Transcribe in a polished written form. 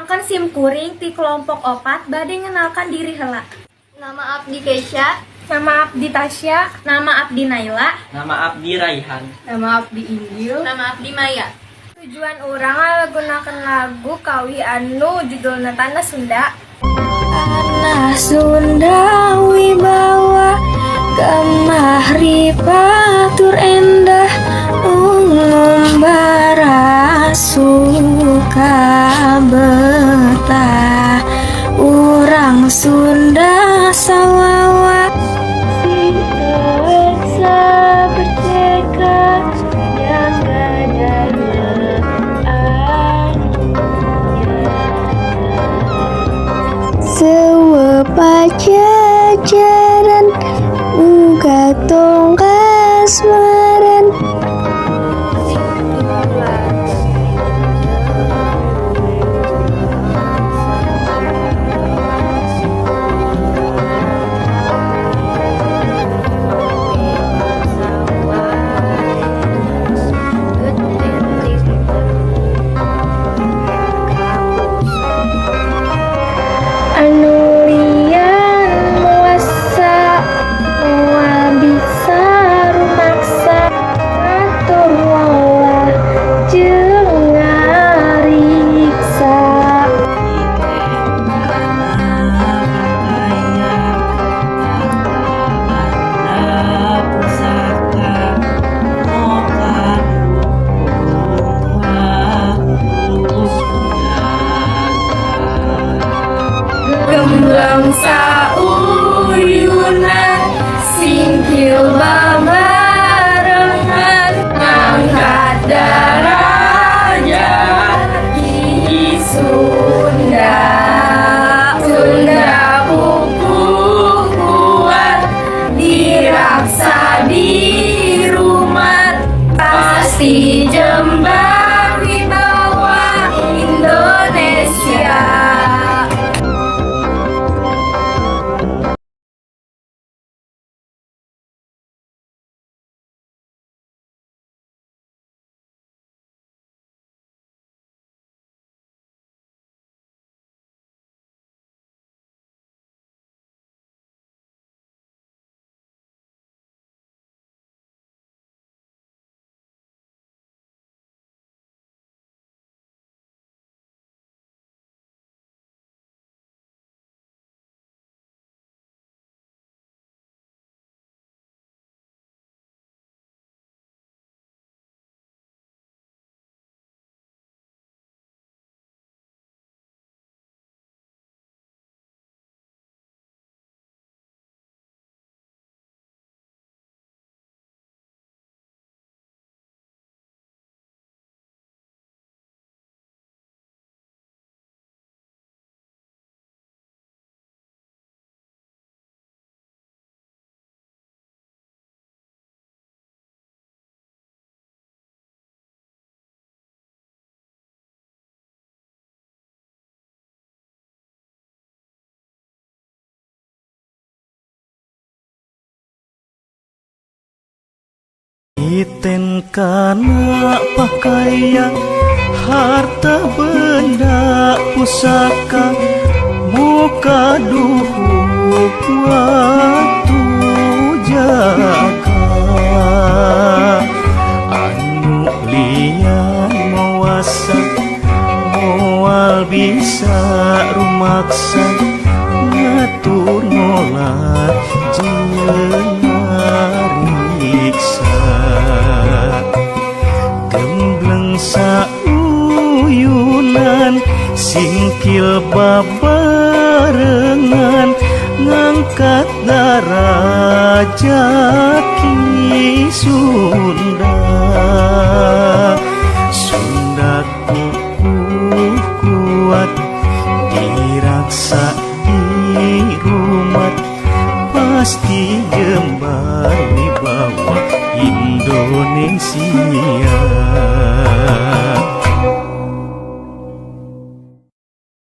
Pangken sim kuring ti kelompok opat bade ngenalkan diri heula. Nama Abdi Keisha. Nama Abdi Tasya. Nama Abdi Naila. Nama Abdi Raihan. Nama Abdi Inggil. Nama Abdi Maya. Tujuan urang gunakan lagu kawi anu judulna Tanah Sunda. Tanah Sunda wibawa kemahripatur endah ngumbara suka betah urang Sunda sawawa sinteksa berceka yang gadalaan sewa pajajaran muka tongkas maran anulian muasa mua bisa rumaksa atur wala jeung ngariksa gemblang sauyunan singkil babarengan ngangkat darajat di Sunda. Sunda pupuk kuat diraksa di rumah pasti jembar wibawa Indonesia. Iten kana pakaian harta benda pusaka muka duhuk waktu jaga anu lian mawasa moal bisa rumaksa ngatur nolak jenariksa gembleng sauyunan singkil babarengan ngangkat darajat ki Sunda.